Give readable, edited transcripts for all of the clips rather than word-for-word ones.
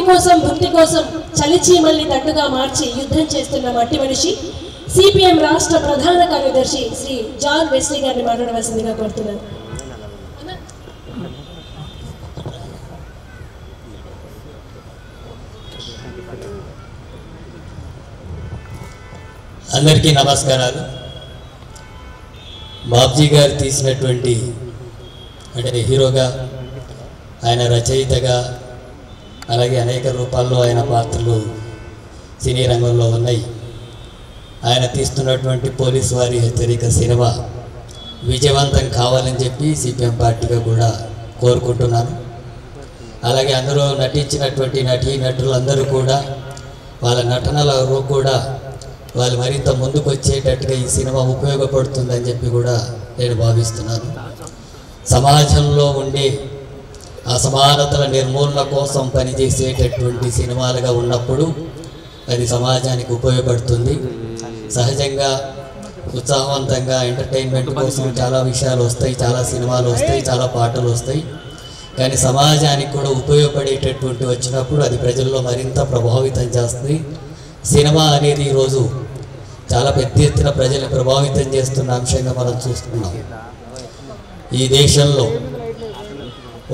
కోసం భక్తి కోసం చలిచీమల్ని తట్టుగా మార్చి యుద్ధం చేస్తున్న మట్టి మనిషి సిపిఎం రాష్ట్ర ప్రధాన కార్యదర్శి శ్రీ జాన్ వెస్లీ గారిని మాట్లాడవలసిందిగా కోరుతున్నాను. అందరికీ నమస్కారాలు. బాబ్జీ గారు తీసినటువంటి అంటే హీరోగా, ఆయన రచయితగా, అలాగే అనేక రూపాల్లో ఆయన పాత్రలు సినీ రంగంలో ఉన్నాయి. ఆయన తీస్తున్నటువంటి పోలీసు వారి హెచ్చరిక సినిమా విజయవంతం కావాలని చెప్పి సిపిఎం పార్టీగా కూడా కోరుకుంటున్నాను. అలాగే అందులో నటించినటువంటి నటులందరూ కూడా వాళ్ళ నటనలో కూడా వాళ్ళు మరింత ముందుకు వచ్చేటట్టుగా ఈ సినిమా ఉపయోగపడుతుందని చెప్పి కూడా నేను భావిస్తున్నాను. సమాజంలో ఉండే అసమానతల నిర్మూలన కోసం పనిచేసేటటువంటి సినిమాలుగా ఉన్నప్పుడు అది సమాజానికి ఉపయోగపడుతుంది. సహజంగా ఉత్సాహవంతంగా ఎంటర్టైన్మెంట్ కోసం చాలా విషయాలు వస్తాయి, చాలా సినిమాలు వస్తాయి, చాలా పాటలు వస్తాయి. కానీ సమాజానికి కూడా ఉపయోగపడేటటువంటి వచ్చినప్పుడు అది ప్రజల్లో మరింత ప్రభావితం చేస్తుంది. సినిమా అనేది ఈరోజు చాలా పెద్ద ఎత్తున ప్రజల్ని ప్రభావితం చేస్తున్న అంశంగా మనం చూస్తున్నాం. ఈ దేశంలో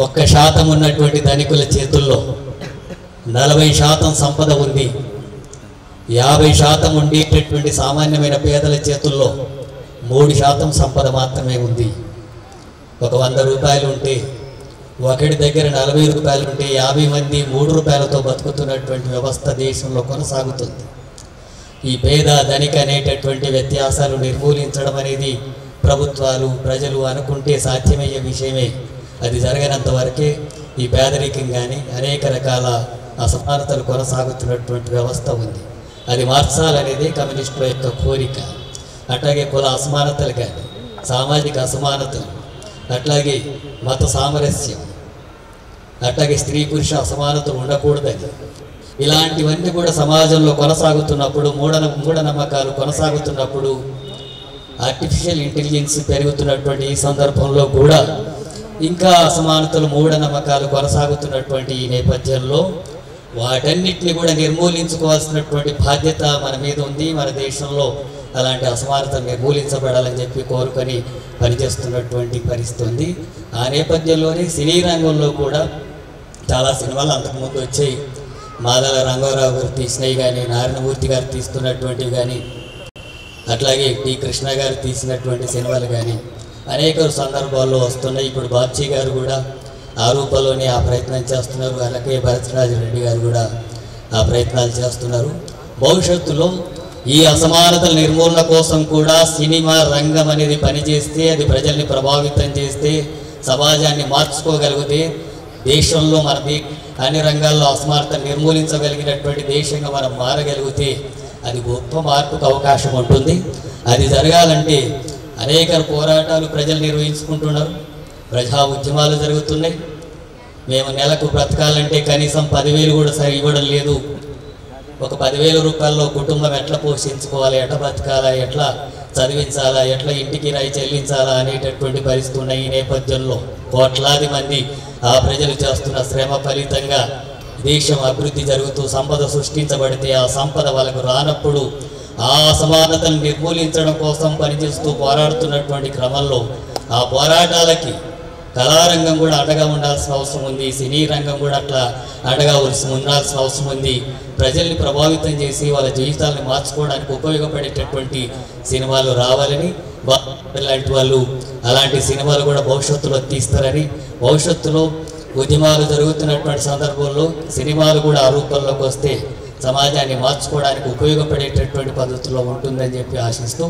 1% ఉన్నటువంటి ధనికుల చేతుల్లో 40% సంపద ఉంది. 50% ఉండేటటువంటి సామాన్యమైన పేదల చేతుల్లో 3% సంపద మాత్రమే ఉంది. ఒక 100 రూపాయలు ఉంటే ఒకటి దగ్గర 40 రూపాయలు ఉంటే 50 మంది 3 రూపాయలతో బతుకుతున్నటువంటి వ్యవస్థ దేశంలో కొనసాగుతుంది. ఈ పేద ధనిక అనేటటువంటి వ్యత్యాసాలు నిర్మూలించడం అనేది ప్రభుత్వాలు ప్రజలు అనుకుంటే సాధ్యమయ్యే విషయమే. అది జరగనంత వరకే ఈ పేదరికం కానీ అనేక రకాల అసమానతలు కొనసాగుతున్నటువంటి వ్యవస్థ ఉంది. అది మార్చాలనేది కమ్యూనిస్టుల యొక్క కోరిక. అట్లాగే కుల అసమానతలు కానీ, సామాజిక అసమానతలు, అట్లాగే మత సామరస్యం, అట్లాగే స్త్రీ పురుష అసమానతలు ఉండకూడదని, ఇలాంటివన్నీ కూడా సమాజంలో కొనసాగుతున్నప్పుడు, మూఢనమ్మకాలు కొనసాగుతున్నప్పుడు, ఆర్టిఫిషియల్ ఇంటెలిజెన్స్ పెరుగుతున్నటువంటి ఈ సందర్భంలో కూడా ఇంకా అసమానతలు మూఢనమ్మకాలు కొనసాగుతున్నటువంటి ఈ నేపథ్యంలో వాటన్నిటిని కూడా నిర్మూలించుకోవాల్సినటువంటి బాధ్యత మన మీద ఉంది. మన దేశంలో అలాంటి అసమానతలు నిర్మూలించబడాలని చెప్పి కోరుకొని పనిచేస్తున్నటువంటి పరిస్థితి ఉంది. ఆ నేపథ్యంలోనే సినీ రంగంలో కూడా చాలా సినిమాలు అంతకుముందు వచ్చాయి. మాదల రంగారావు గారు తీసినవి కానీ, నారాయణమూర్తి గారు తీస్తున్నటువంటివి కానీ, అట్లాగే టి కృష్ణ గారు తీసినటువంటి సినిమాలు కానీ అనేక సందర్భాల్లో వస్తున్నాయి. ఇప్పుడు బాబ్జీ గారు కూడా ఆ రూపంలోనే ఆ ప్రయత్నం చేస్తున్నారు. అలాగే భరతరాజరెడ్డి గారు కూడా ఆ ప్రయత్నాలు చేస్తున్నారు. భవిష్యత్తులో ఈ అసమానతల నిర్మూలన కోసం కూడా సినిమా రంగం అనేది పనిచేస్తే, అది ప్రజల్ని ప్రభావితం చేస్తే, సమాజాన్ని మార్చుకోగలిగితే, దేశంలో మనది అన్ని రంగాల్లో అసమానత నిర్మూలించగలిగినటువంటి దేశంగా మనం మారగలిగితే అది గొప్ప మార్పుకు అవకాశం ఉంటుంది. అది జరగాలంటే అనేక పోరాటాలు ప్రజలు నిర్వహించుకుంటున్నారు, ప్రజా ఉద్యమాలు జరుగుతున్నాయి. మేము నెలకు బ్రతకాలంటే కనీసం 10,000 కూడా సరి ఇవ్వడం లేదు. ఒక 10,000 రూపాయల్లో కుటుంబం ఎట్లా పోషించుకోవాలి, ఎట్లా బతకాలా, ఎట్లా చదివించాలా, ఎట్లా ఇంటికి రాయి చెల్లించాలా అనేటటువంటి పరిస్థితి ఉన్న ఈ నేపథ్యంలో కోట్లాది మంది ఆ ప్రజలు చేస్తున్న శ్రమ ఫలితంగా దేశం అభివృద్ధి జరుగుతూ సంపద సృష్టించబడితే ఆ సంపద వాళ్ళకు రానప్పుడు ఆ అసమానతను నిర్మూలించడం కోసం పనిచేస్తూ పోరాడుతున్నటువంటి క్రమంలో ఆ పోరాటాలకి కళారంగం కూడా అండగా ఉండాల్సిన అవసరం ఉంది. సినీ రంగం కూడా అట్లా అండగా ఉండాల్సిన అవసరం ఉంది. ప్రజల్ని ప్రభావితం చేసి వాళ్ళ జీవితాలను మార్చుకోవడానికి ఉపయోగపడేటటువంటి సినిమాలు రావాలని, లాంటి వాళ్ళు అలాంటి సినిమాలు కూడా భవిష్యత్తులో తీస్తారని, భవిష్యత్తులో ఉద్యమాలు జరుగుతున్నటువంటి సందర్భంలో సినిమాలు కూడా ఆ రూపంలోకి వస్తే సమాజాన్ని మార్చుకోవడానికి ఉపయోగపడేటటువంటి పద్ధతుల్లో ఉంటుందని చెప్పి ఆశిస్తూ,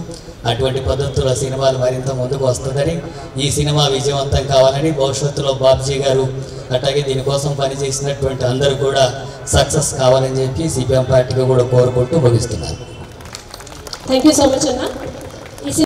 అటువంటి పద్ధతుల్లో సినిమాలు మరింత ముందుకు వస్తుందని, ఈ సినిమా విజయవంతం కావాలని, భవిష్యత్తులో బాబ్జీ గారు అట్లాగే దీనికోసం పనిచేసినటువంటి అందరూ కూడా సక్సెస్ కావాలని చెప్పి సిపిఎం పార్టీగా కూడా కోరుకుంటూ ముగిస్తున్నారు. థ్యాంక్ యూ సో మచ్ అన్న.